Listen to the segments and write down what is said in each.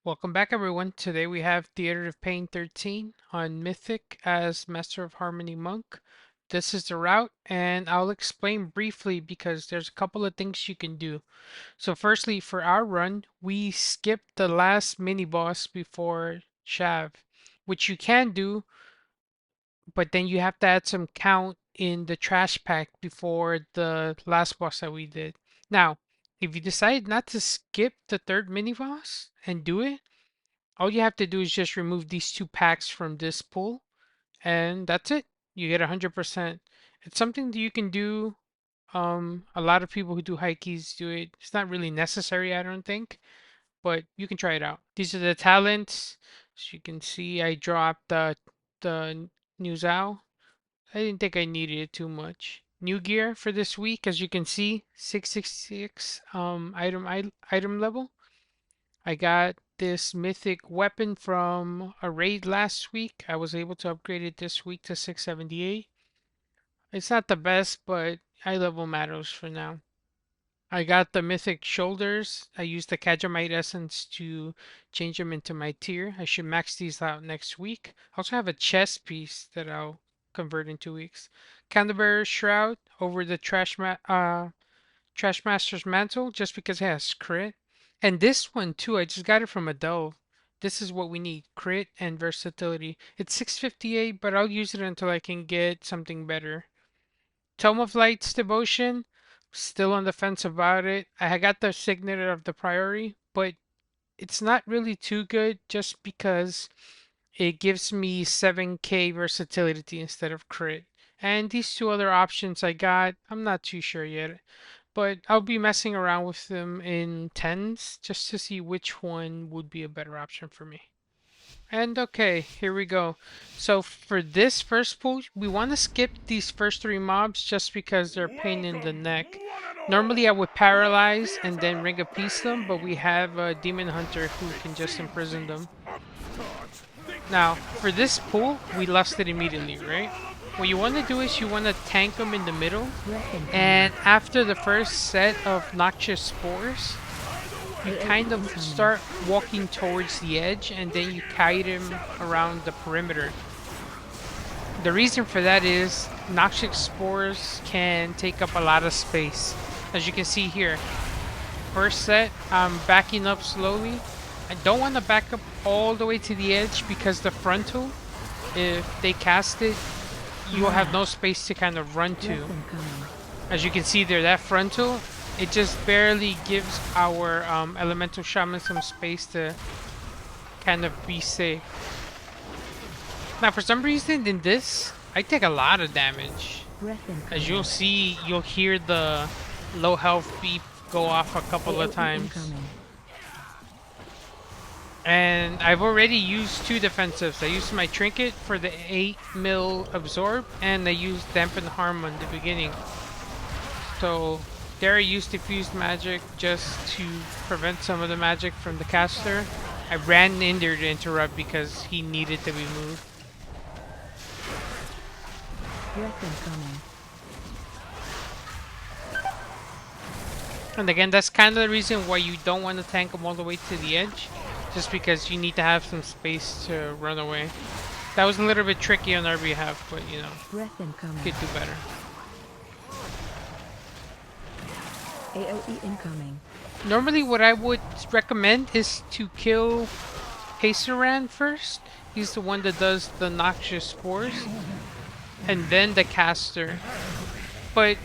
Welcome back, everyone. Today we have Theater of Pain 13 on Mythic as Master of Harmony Monk. This is the route, and I'll explain briefly because there's a couple of things you can do. So, firstly, for our run, we skip the last mini boss before Xav, which you can do, but then you have to add some count in the trash pack before the last boss that we did. Now, if you decide not to skip the third mini boss and do it, all you have to do is just remove these two packs from this pool, and that's it. You get 100%. It's something that you can do. A lot of people who do high keys do it. It's not really necessary, I don't think, but you can try it out. These are the talents. As you can see, I dropped the new Zao. I didn't think I needed it too much. New gear for this week, as you can see, 666 item level. I got this mythic weapon from a raid last week. I was able to upgrade it this week to 678. It's not the best, but high level matters for now. I got the mythic shoulders. I used the Kajamite essence to change them into my tier. I should max these out next week. I also have a chest piece that I'll convert in 2 weeks. Candlebearer's Shroud over the Trashmaster's Mantle just because it has crit. And this one too, I just got it from a delve. This is what we need, crit and versatility. It's 658, but I'll use it until I can get something better. Tome of Light's Devotion, still on the fence about it. I got the Signet of the Priority, but it's not really too good just because it gives me 7k versatility instead of crit. And these two other options I got, I'm not too sure yet. But I'll be messing around with them in tens just to see which one would be a better option for me. And okay, here we go. So for this first pull, we want to skip these first three mobs just because they're a pain in the neck. Normally I would paralyze and then ring a piece them, but we have a demon hunter who can just imprison them. Now, for this pull, we lost it immediately, right? What you want to do is you want to tank them in the middle, and after the first set of noxious spores, you kind of start walking towards the edge, and then you kite him around the perimeter. The reason for that is noxious spores can take up a lot of space. As you can see here, first set, I'm backing up slowly. I don't want to back up all the way to the edge because the frontal, if they cast it, you will have no space to kind of run to. As you can see there, that frontal, it just barely gives our elemental shaman some space to kind of be safe. Now, for some reason in this, I take a lot of damage. As you'll see, you'll hear the low health beep go off a couple of times. And I've already used two defensives. I used my trinket for the 8 mil absorb, and I used dampen harm on the beginning. So there I used diffused magic just to prevent some of the magic from the caster. I ran in there to interrupt because he needed to be moved. And again, that's kind of the reason why you don't want to tank him all the way to the edge. Just because you need to have some space to run away. That was a little bit tricky on our behalf, but you know, could do better. AOE incoming. Normally what I would recommend is to kill Haceran first. He's the one that does the noxious spores. And then the caster. But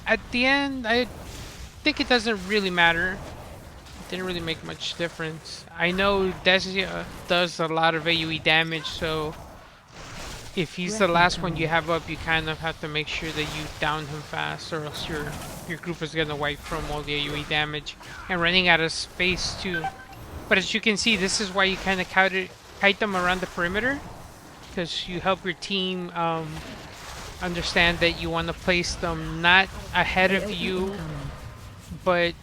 at the end, I think it doesn't really matter. Didn't really make much difference. I know Desia does a lot of AoE damage, so if he's the last one you have up, you kind of have to make sure that you down him fast, or else your group is gonna wipe from all the AoE damage and running out of space too. But as you can see, this is why you kind of kite them around the perimeter, because you help your team understand that you want to place them not ahead of you, but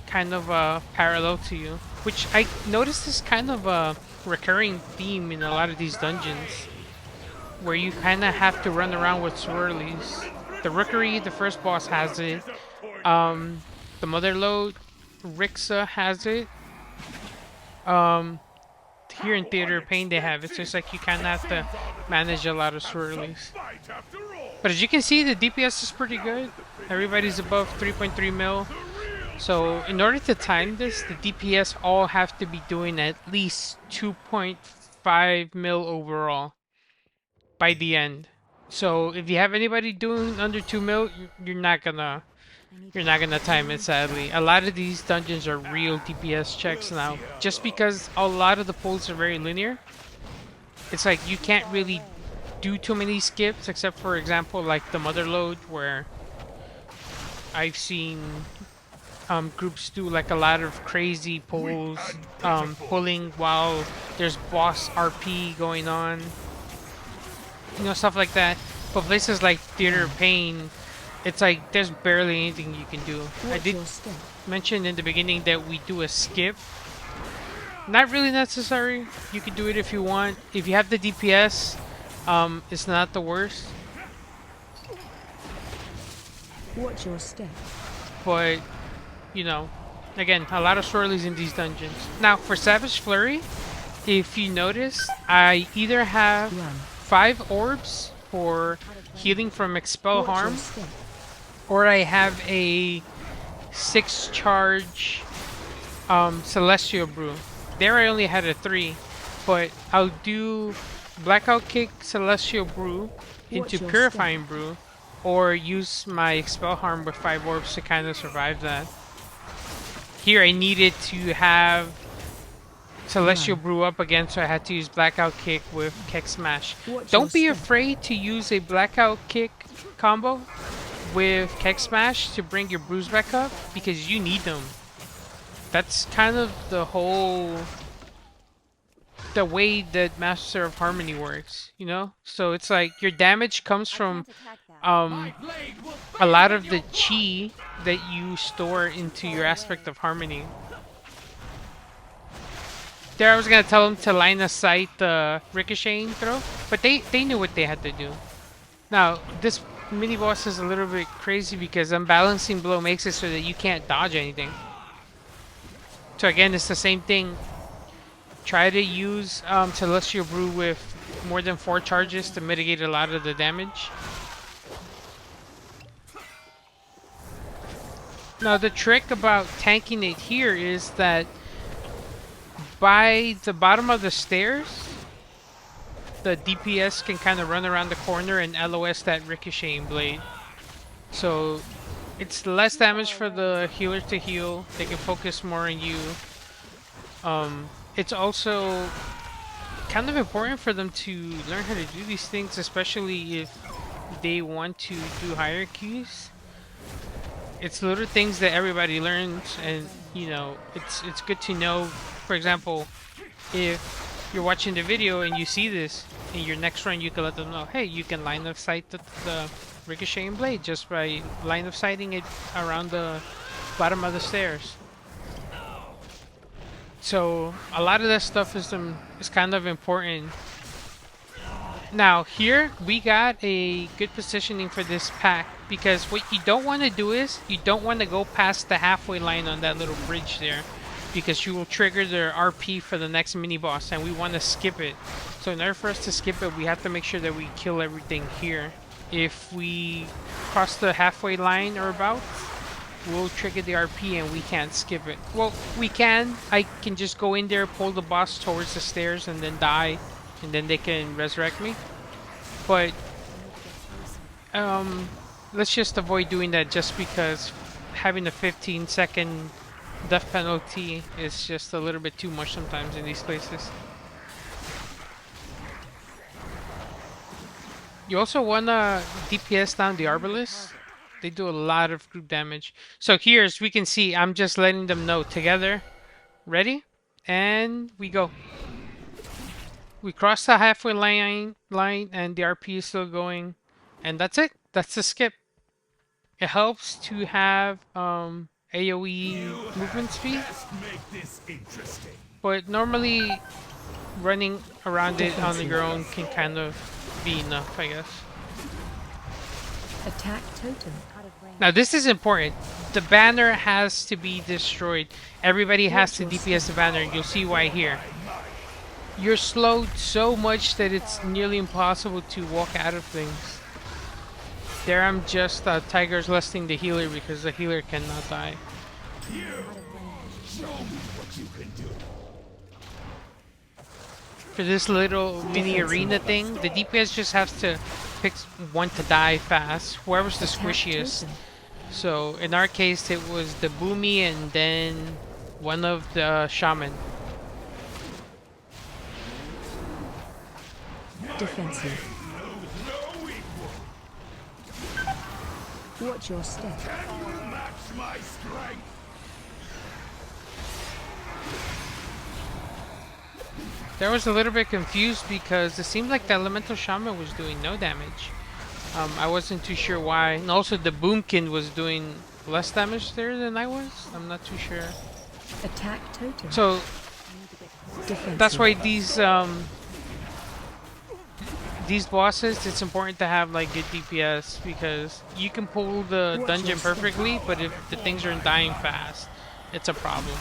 kind of parallel to you, which I noticed is kind of a recurring theme in a lot of these dungeons, where you kind of have to run around with swirlies. The Rookery, the first boss, has it. The Motherlode, Rixa has it. Um, Here in Theater of Pain they have. It's just like you kind of have to manage a lot of swirlies. But as you can see, the DPS is pretty good. Everybody's above 3.3 mil. So in order to time this, the DPS all have to be doing at least 2.5 mil overall by the end. So if you have anybody doing under 2 mil, you're not gonna time it, sadly. A lot of these dungeons are real DPS checks now. Just because a lot of the pulls are very linear, it's like you can't really do too many skips, except for example like the mother load, where I've seen groups do like a lot of crazy pulls, pulling while there's boss RP going on, you know, stuff like that. But places like Theater of Pain, it's like there's barely anything you can do. I did mention in the beginning that we do a skip. Not really necessary. You can do it if you want. If you have the DPS, it's not the worst. Watch your step. But, you know, again, a lot of swirlies in these dungeons. Now, for Savage Flurry, if you notice, I either have 5 orbs for healing from Expel Harm, or I have a 6 charge Celestial Brew. There I only had a 3, but I'll do Blackout Kick, Celestial Brew into Purifying Brew, or use my Expel Harm with 5 orbs to kind of survive that. Here I needed to have Celestial Brew up again, so I had to use Blackout Kick with Keck Smash. Don't be afraid to use a Blackout Kick combo with Keck Smash to bring your brews back up, because you need them. That's kind of the way that Master of Harmony works, you know? So it's like your damage comes from a lot of the chi that you store into your aspect of harmony. There I was gonna tell them to line of sight the ricocheting throw, but they knew what they had to do. Now, this mini boss is a little bit crazy because unbalancing blow makes it so that you can't dodge anything. So again, it's the same thing. Try to use Celestial Brew with more than 4 charges to mitigate a lot of the damage. Now the trick about tanking it here is that by the bottom of the stairs, the DPS can kind of run around the corner and LOS that ricocheting blade. So it's less damage for the healer to heal. They can focus more on you. It's also kind of important for them to learn how to do these things, especially if they want to do hierarchies. It's little things that everybody learns, and you know, it's good to know. For example, if you're watching the video and you see this, in your next run you can let them know, hey, you can line of sight the ricocheting blade just by line of sighting it around the bottom of the stairs. So a lot of that stuff is kind of important. Now here we got a good positioning for this pack, because what you don't want to do is you don't want to go past the halfway line on that little bridge there, because you will trigger their RP for the next mini boss, and we want to skip it. So in order for us to skip it, we have to make sure that we kill everything here. If we cross the halfway line or about, we'll trigger the RP and we can't skip it. Well, we can. I can just go in there, pull the boss towards the stairs, and then die, and then they can resurrect me. But let's just avoid doing that, just because having a 15-second death penalty is just a little bit too much sometimes in these places. You also wanna DPS down the Arbalest. They do a lot of group damage. So here, as we can see, I'm just letting them know together. Ready? And we go. We cross the halfway line and the RP is still going. And that's it. That's the skip. It helps to have AoE movement speed. But normally running around it on your own can kind of be enough, I guess. Attack totem. Now this is important. The banner has to be destroyed. Everybody has Watch to your DPS the step. banner. You'll see why here. You're slowed so much that it's nearly impossible to walk out of things. There I'm just Tiger's lusting the healer because the healer cannot die. For this little mini arena thing, the DPS just has to pick one to die fast. Whoever's the Attack squishiest. totem. So in our case, it was the Boomy and then one of the Shaman. Defensive. Watch your step. There was a little bit confused because it seemed like the Elemental Shaman was doing no damage. I wasn't too sure why. And also the Boomkin was doing less damage there than I was. I'm not too sure. Attack totem. So Defensive. that's why these bosses, it's important to have like good DPS because you can pull the Watch dungeon your step. perfectly, but if the things are dying fast, it's a problem.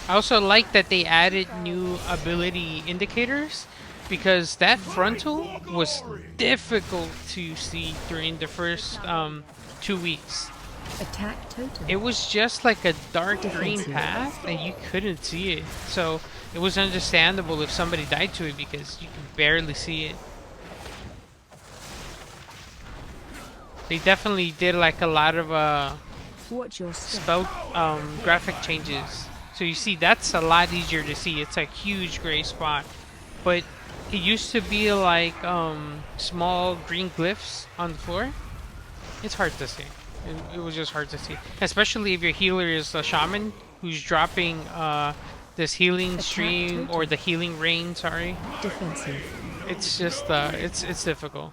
I also like that they added new ability indicators because that frontal was difficult to see during the first 2 weeks. Attack totem. It was just like a dark green Defensive. path and you couldn't see it. So it was understandable if somebody died to it because you could barely see it. They definitely did like a lot of Watch your step. spell graphic changes. So you see that's a lot easier to see. It's a huge gray spot. But it used to be like small green glyphs on the floor. It's hard to see. It was just hard to see. Especially if your healer is a shaman who's dropping this healing Attack stream totem. or the healing rain, sorry. Defensive. It's just it's difficult.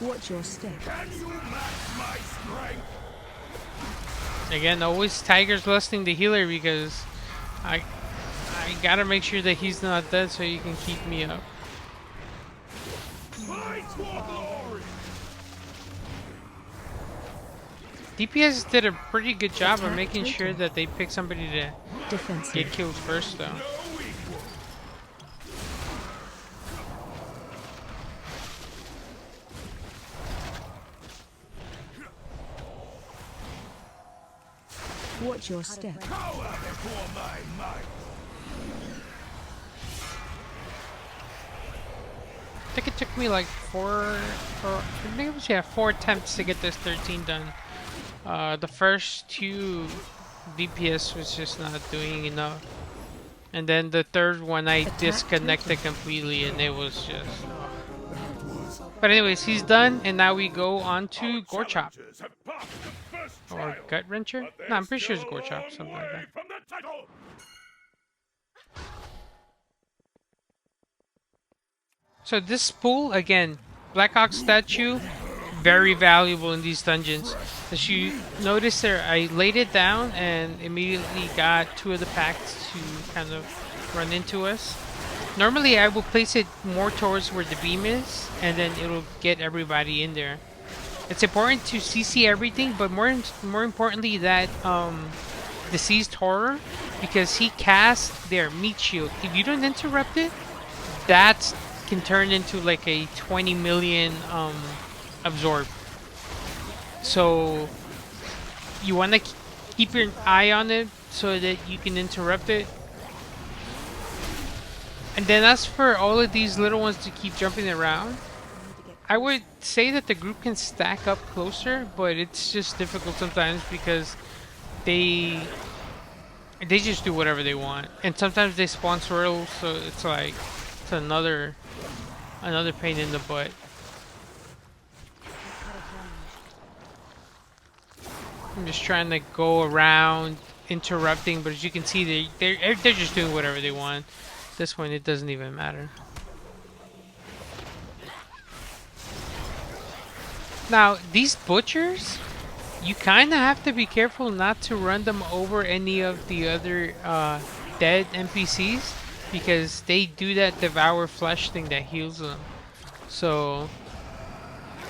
Watch your step. Again, always Tiger's lusting the healer because I gotta make sure that he's not dead so you can keep me up. DPS did a pretty good job of Attack making sure totem. that they pick somebody to Defensive. get killed first though. Watch your step. I think it took me like four attempts to get this 13 done. The first two DPS was just not doing enough. And then the third one I Attack disconnected completely and it was just... But anyways, he's done and now we go on to Gorechop. Or Gut Wrencher? No, I'm pretty sure it's Gorechop, something like that. So this spool, again, Black Ox statue, very valuable in these dungeons. As you notice there, I laid it down and immediately got two of the packs to kind of run into us. Normally I will place it more towards where the beam is, and then it'll get everybody in there. It's important to CC everything, but more importantly that Deceased Horror, because he casts their meat shield. If you don't interrupt it, that can turn into like a 20 million absorb. So you want to keep your eye on it so that you can interrupt it. And then as for all of these little ones to keep jumping around, I would say that the group can stack up closer, but it's just difficult sometimes because they just do whatever they want. And sometimes they spawn swirls, so it's like it's another pain in the butt. I'm just trying to go around interrupting, but as you can see, they're just doing whatever they want. This one, it doesn't even matter. Now, these butchers, you kind of have to be careful not to run them over any of the other dead NPCs, because they do that devour flesh thing that heals them. So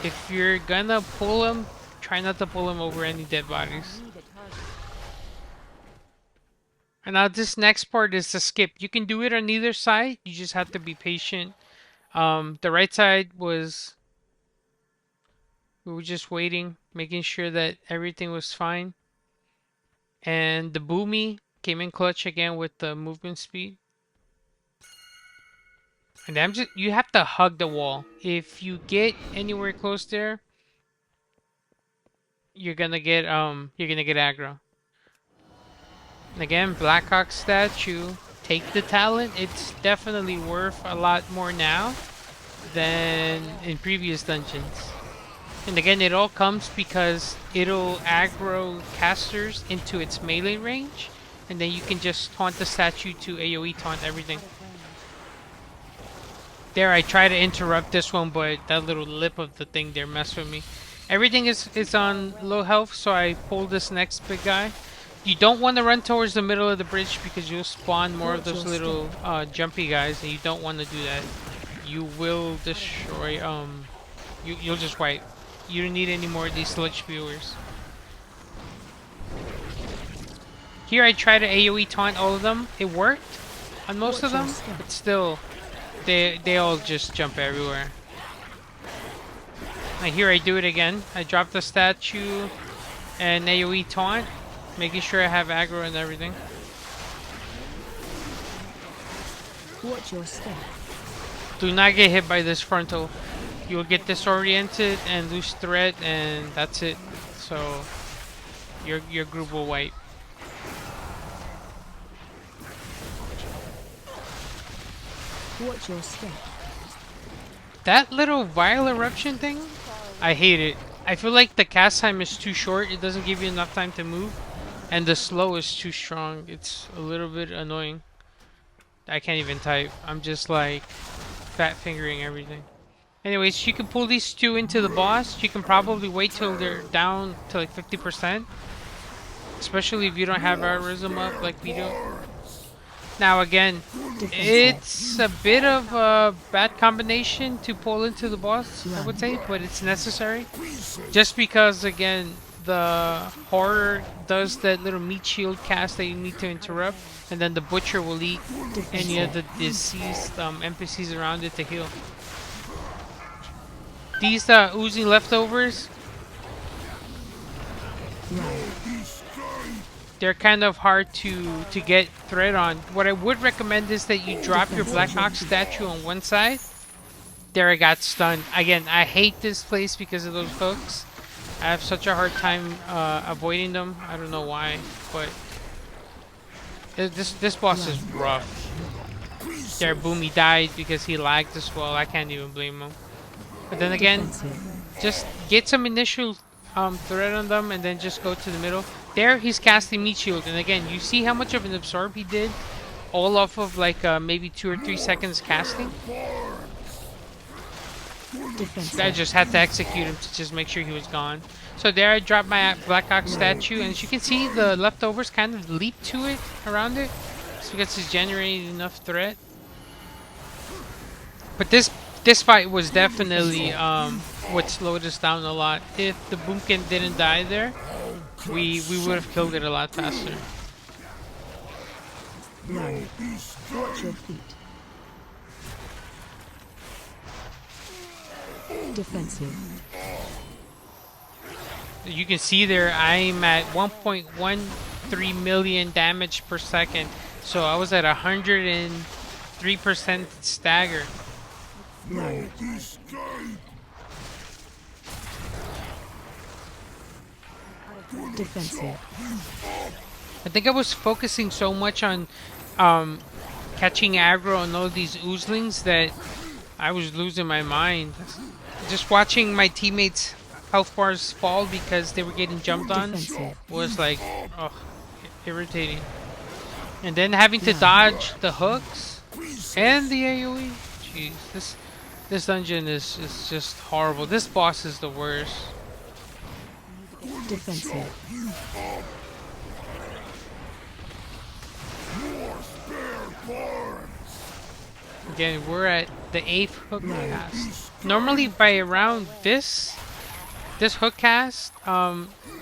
if you're gonna pull them, try not to pull them over any dead bodies. And now this next part is the skip. You can do it on either side. You just have to be patient. The right side was we were just waiting, making sure that everything was fine. And the boomy came in clutch again with the movement speed. And I'm just you have to hug the wall. If you get anywhere close there, you're gonna get aggro. And again, Blackhawk statue. Take the talent. It's definitely worth a lot more now than in previous dungeons. And again, it all comes because it'll aggro casters into its melee range, and then you can just taunt the statue to AoE taunt everything. There, I try to interrupt this one, but that little lip of the thing there messed with me. Everything is on low health, so I pull this next big guy. You don't want to run towards the middle of the bridge because you'll spawn more of those little jumpy guys, and you don't want to do that. You will destroy, you'll just wipe. You don't need any more of these sludge spewers. Here I try to AoE taunt all of them. It worked on most of them, but still, they all just jump everywhere. And here I do it again. I drop the statue and AoE taunt, making sure I have aggro and everything. Watch your step. Do not get hit by this frontal. You will get disoriented and lose threat, and that's it. So your group will wipe. Watch your step. That little vile eruption thing, I hate it. I feel like the cast time is too short. It doesn't give you enough time to move, and the slow is too strong. It's a little bit annoying. I can't even type. I'm just like fat fingering everything. Anyways, you can pull these two into the boss. You can probably wait till they're down to like 50%. Especially if you don't have our rhythm up like we do. Now again, it's a bit of a bad combination to pull into the boss, I would say, but it's necessary. Just because, again, the horror does that little meat shield cast that you need to interrupt, and then the butcher will eat any of the deceased NPCs around it to heal. These oozing leftovers, they're kind of hard to get thread on. What I would recommend is that you drop your Blackhawk statue on one side. There, I got stunned. Again, I hate this place because of those hooks. I have such a hard time avoiding them. I don't know why, but this boss is rough. There, boom, he died because he lagged as well. I can't even blame him. But then again, just get some initial threat on them and then just go to the middle. There, he's casting Meat Shield. And again, you see how much of an absorb he did? All off of like maybe 2 or 3 seconds casting. I just had to execute him to just make sure he was gone. So there I dropped my Blackhawk statue. And as you can see, the leftovers kind of leap to it, around it. It's because it's generating enough threat. But this fight was definitely what slowed us down a lot. If the Boomkin didn't die there, we would have killed it a lot faster. Run. Watch your feet. Defensive. You can see there I'm at 1.13 million damage per second. So I was at 103% stagger. Run. Defensive. I think I was focusing so much on catching aggro on all these oozlings that I was losing my mind. Just watching my teammates' health bars fall because they were getting jumped on was like, oh, irritating. And then having to dodge the hooks and the AoE. Jeez, this dungeon is just horrible. This boss is the worst. Defensive. Again, we're at the 8th hook cast. Normally by around this hook cast,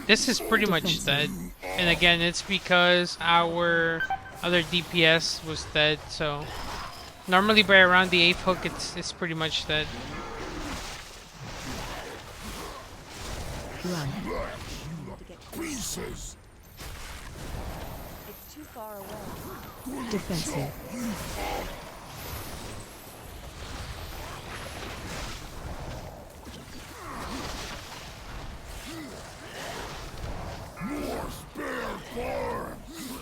this is pretty much Defensive. dead. And again, it's because our other DPS was dead, so normally by around the 8th hook it's pretty much dead. Run. Pieces. It's too far away. Defensive. More spare forms.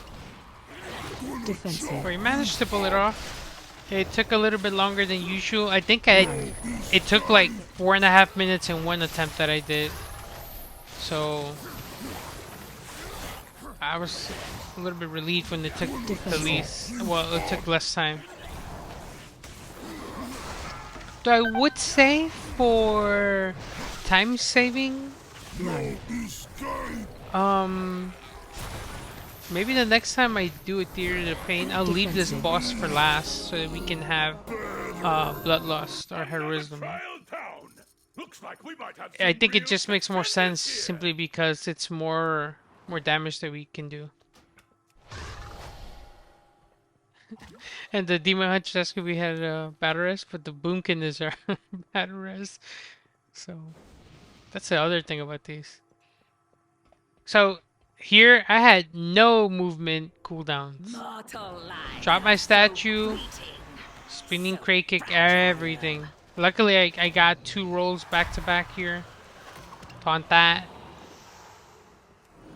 Defensive. We managed to pull it off. It took a little bit longer than usual. I think it took like 4.5 minutes in one attempt that I did. So I was a little bit relieved when it took the least. Well, it took less time. So I would say for time saving, maybe the next time I do a Theater of Pain, I'll leave this boss for last so that we can have Bloodlust or Heroism. I think it just makes more sense simply because it's more damage that we can do. And the Demon Hunter, that's good. We had battle rest, but the Boomkin is our battle rest. So that's the other thing about these. So here I had no movement cooldowns. Drop my statue, spinning crate kick, everything. Luckily I got 2 rolls back to back here. Taunt that.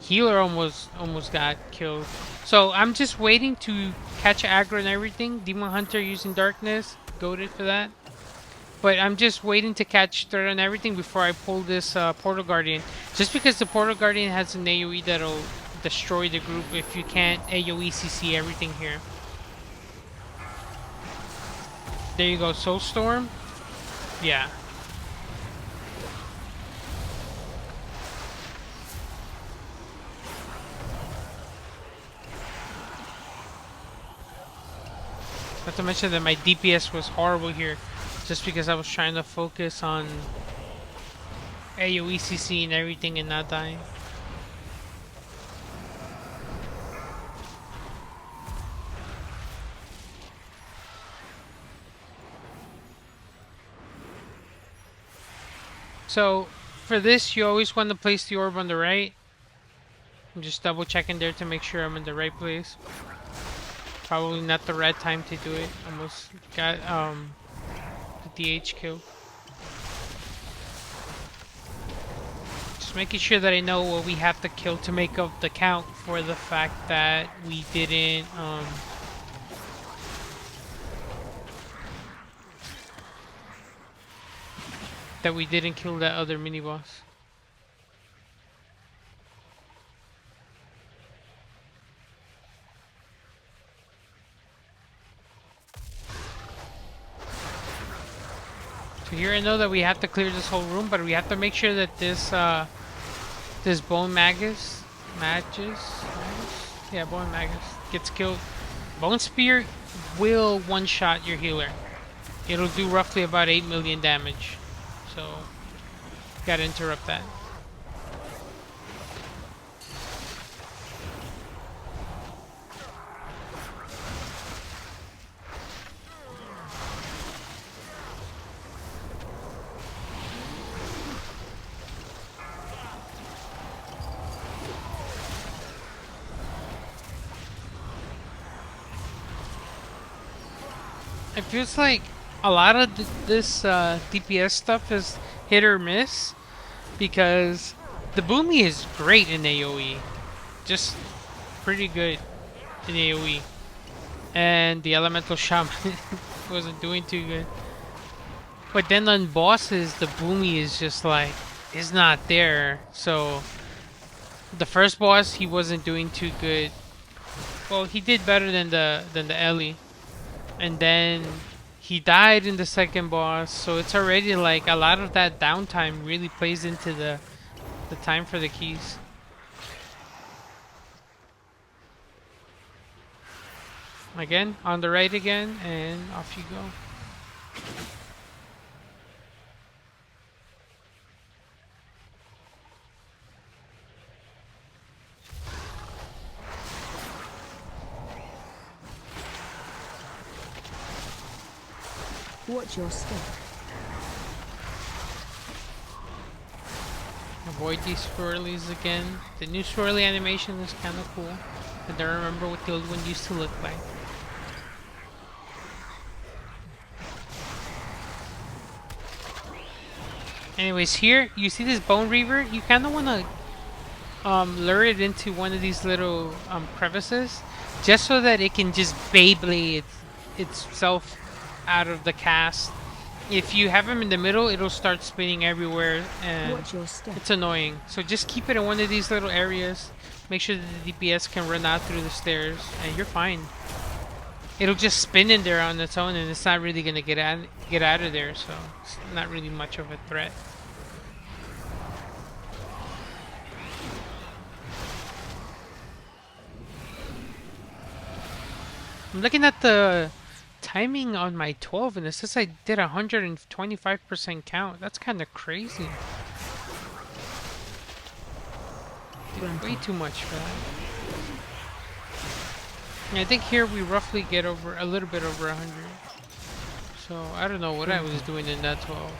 Healer almost got killed. So I'm just waiting to catch aggro and everything. Demon Hunter using Darkness, goated for that. But I'm just waiting to catch third and everything before I pull this Portal Guardian. Just because the Portal Guardian has an AoE that'll destroy the group if you can't AoE CC everything here. There you go, Soulstorm. Yeah. Not to mention that my DPS was horrible here, just because I was trying to focus on AoE CC and everything and not dying. So for this, you always want to place the orb on the right. I'm just double checking there to make sure I'm in the right place. Probably not the right time to do it. Almost got the DH kill. Just making sure that I know what we have to kill to make up the count for the fact that we didn't kill that other mini boss. So here I know that we have to clear this whole room, but we have to make sure that this this Bone Magus, yeah, Bone Magus gets killed. Bone Spear will one-shot your healer. It'll do roughly about 8 million damage. So, gotta interrupt that. It feels like a lot of this DPS stuff is hit or miss because the Boomy is great in AoE, just pretty good in AoE, and the Elemental Shaman wasn't doing too good. But then on bosses, the Boomy is just like is not there. So the first boss, he wasn't doing too good. Well, he did better than the Ellie. And then he died in the second boss, so it's already like a lot of that downtime really plays into the time for the keys. Again, on the right again, and off you go. Watch your step. Avoid these swirlies again. The new swirly animation is kind of cool. I don't remember what the old one used to look like. Anyways, here, you see this Bone Reaver? You kind of want to lure it into one of these little crevices, just so that it can just Beyblade itself out of the cast. If you have him in the middle, it'll start spinning everywhere, and Watch your step. it's annoying. So just keep it in one of these little areas. Make sure that the DPS can run out through the stairs, and you're fine. It'll just spin in there on its own, and it's not really gonna get out of there. So it's not really much of a threat. I'm looking at the timing on my 12, and it says I did 125% count. That's kind of crazy. Did way too much for that. Yeah, I think here we roughly get over a little bit over 100. So I don't know what I was doing in that 12.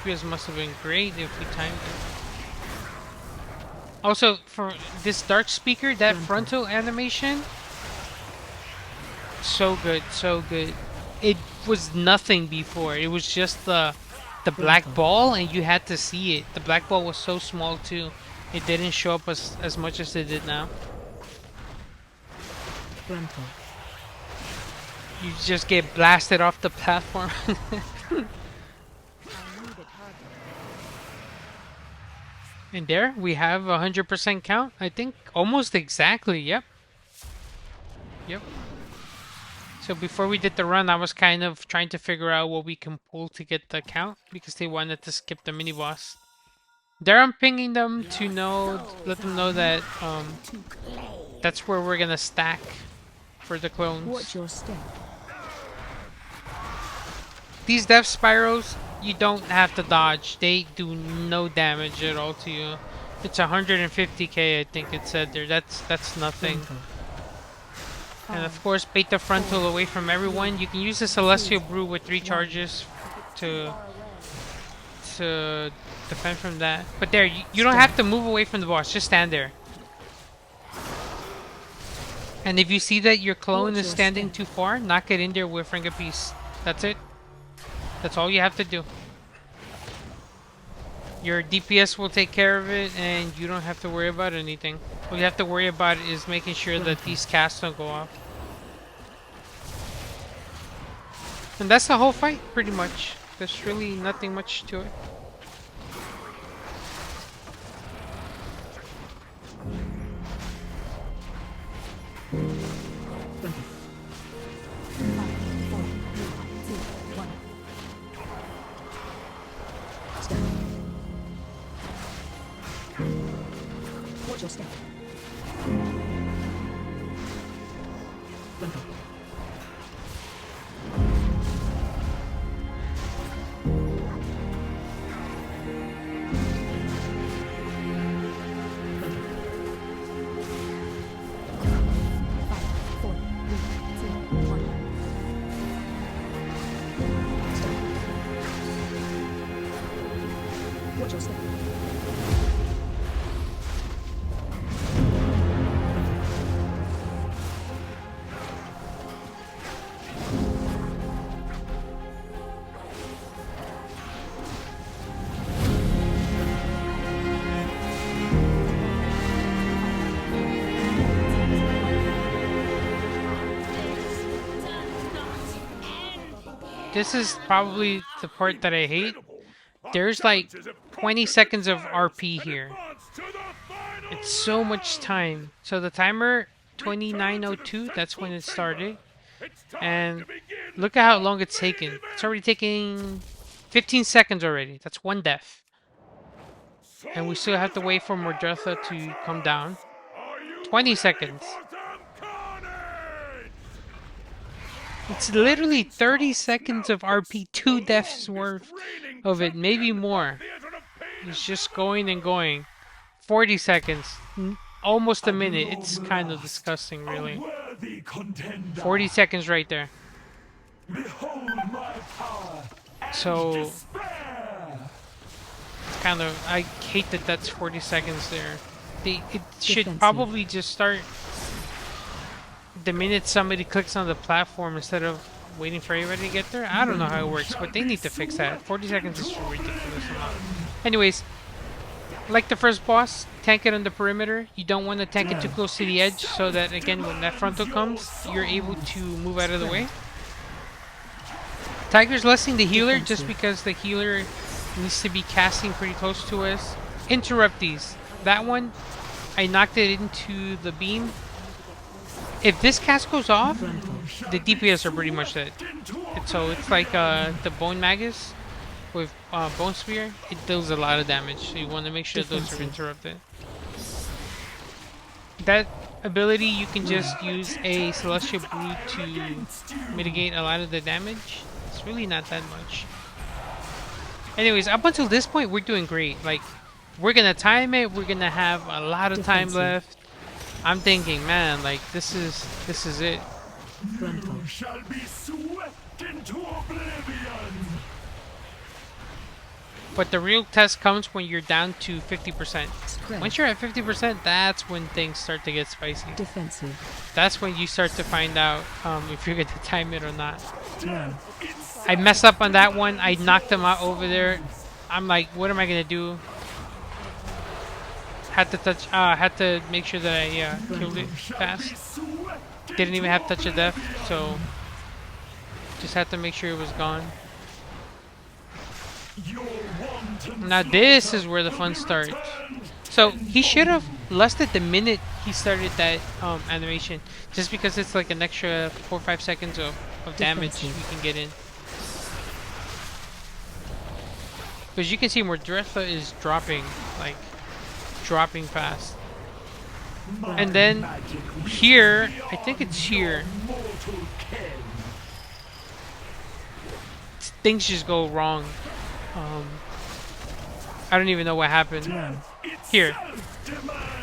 FPS must have been great if we timed it. Also, for this dark speaker, that frontal animation, so good, so good. It was nothing before. It was just the black ball, and you had to see it. The black ball was so small too. It didn't show up as much as it did now. Frontal. You just get blasted off the platform. I need a target. And there we have 100% count. I think almost exactly. Yep. Yep. So before we did the run, I was kind of trying to figure out what we can pull to get the count, because they wanted to skip the mini boss. There I'm pinging them to know, let them know that that's where we're gonna stack for the clones. Watch your step. These death spirals, you don't have to dodge. They do no damage at all to you. It's 150k, I think it said there. That's nothing. Frontal. And of course, bait the frontal away from everyone. You can use the Celestial Brew with 3 charges to defend from that. But there, you don't have to move away from the boss. Just stand there. And if you see that your clone is standing too far, knock it in there with Ring of Peace. That's it. That's all you have to do. Your DPS will take care of it, and you don't have to worry about anything. All you have to worry about is making sure that these casts don't go off. And that's the whole fight, pretty much. There's really nothing much to it. Watch your step. Frontal. Watch your step. This is probably the part that I hate. There's like 20 seconds of RP here. It's so much time. So the timer, 29:02, that's when it started. And look at how long it's taken. It's already taking 15 seconds already. That's one death. And we still have to wait for Mordretha to come down. 20 seconds. It's literally 30 seconds of RP, 2 deaths worth of it, maybe more. It's just going and going. 40 seconds, almost a minute. It's kind of disgusting, really. 40 seconds right there. So it's kind of, I hate that that's 40 seconds there. It should Defensive. probably just start the minute somebody clicks on the platform instead of waiting for everybody to get there. I don't know how it works, but they need to fix that. 40 seconds is a ridiculous amount. Anyways, like the first boss, tank it on the perimeter. You don't want to tank it too close to the edge so that, again, when that frontal comes, you're able to move out of the way. Tiger's blessing the healer just because the healer needs to be casting pretty close to us. Interrupt these. That one, I knocked it into the beam. If this cast goes off, the DPS are pretty much dead. So it's like the Bone Magus with Bone Spear. It deals a lot of damage, so you want to make sure those are interrupted. That ability, you can just use a Celestial Brew to mitigate a lot of the damage. It's really not that much. Anyways, up until this point, we're doing great. Like, we're gonna time it. We're gonna have a lot of time left. I'm thinking, man, like this is it. You shall be swept into oblivion. But the real test comes when you're down to 50%. Spread. Once you're at 50%, that's when things start to get spicy. Defensive. That's when you start to find out if you're gonna time it or not. Run. I messed up on that one. I knocked him out over there. I'm like, what am I gonna do? Had to make sure that I killed it fast. Didn't even have touch of death, so just had to make sure it was gone. Now this is where the fun starts. So he should have lusted the minute he started that animation, just because it's like an extra 4 or 5 seconds of damage you can get in. Because you can see Mordretha is dropping fast. And then here, I think it's here, things just go wrong. I don't even know what happened. Here.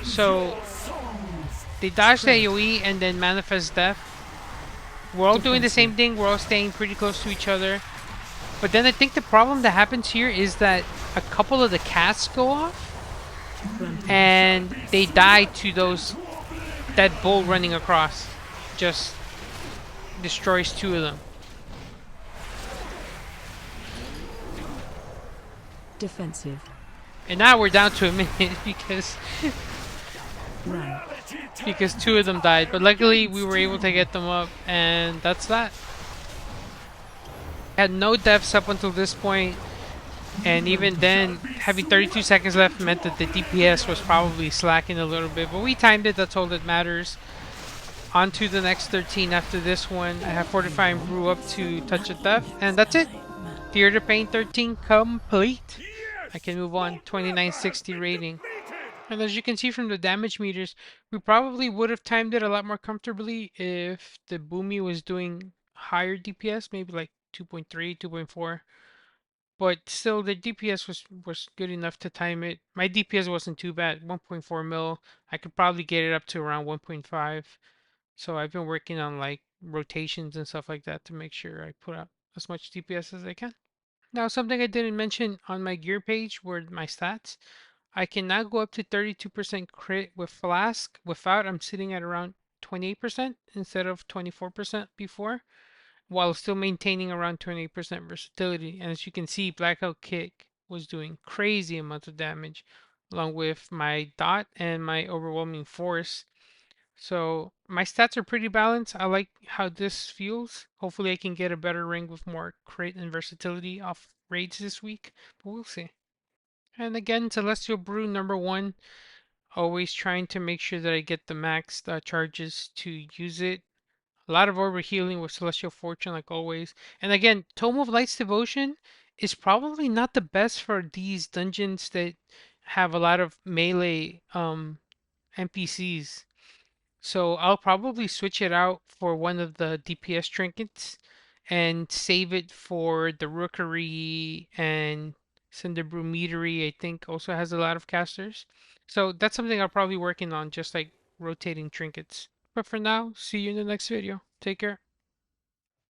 So they dodge the AoE and then manifest death. We're all doing the same thing. We're all staying pretty close to each other. But then I think the problem that happens here is that a couple of the casts go off. And they die to that bull running across. Just destroys 2 of them. Defensive. And now we're down to a minute because Run. 2 of them died. But luckily we were able to get them up, and that's that. Had no deaths up until this point. And even then, having 32 seconds left meant that the DPS was probably slacking a little bit. But we timed it, that's all that matters. On to the next 13 after this one. I have Fortifying Brew up to Touch of Death. And that's it. Theater Pain 13 complete. I can move on. 2960 rating. And as you can see from the damage meters, we probably would have timed it a lot more comfortably if the Boomy was doing higher DPS. Maybe like 2.3, 2.4. But still, the DPS was good enough to time it. My DPS wasn't too bad, 1.4 mil. I could probably get it up to around 1.5. So I've been working on like rotations and stuff like that to make sure I put out as much DPS as I can. Now, something I didn't mention on my gear page were my stats. I can now go up to 32% crit with Flask. Without, I'm sitting at around 28% instead of 24% before, while still maintaining around 28% versatility. And as you can see, Blackout Kick was doing crazy amounts of damage, along with my Dot and my Overwhelming Force. So my stats are pretty balanced. I like how this feels. Hopefully I can get a better ring with more crit and versatility off raids this week, but we'll see. And again, Celestial Brew number 1. Always trying to make sure that I get the max charges to use it. A lot of overhealing with Celestial Fortune, like always. And again, Tome of Light's Devotion is probably not the best for these dungeons that have a lot of melee NPCs. So I'll probably switch it out for one of the DPS trinkets and save it for the Rookery and Cinderbrew Meadery, I think also has a lot of casters. So that's something I'll probably working on, just like rotating trinkets. But for now, see you in the next video. Take care.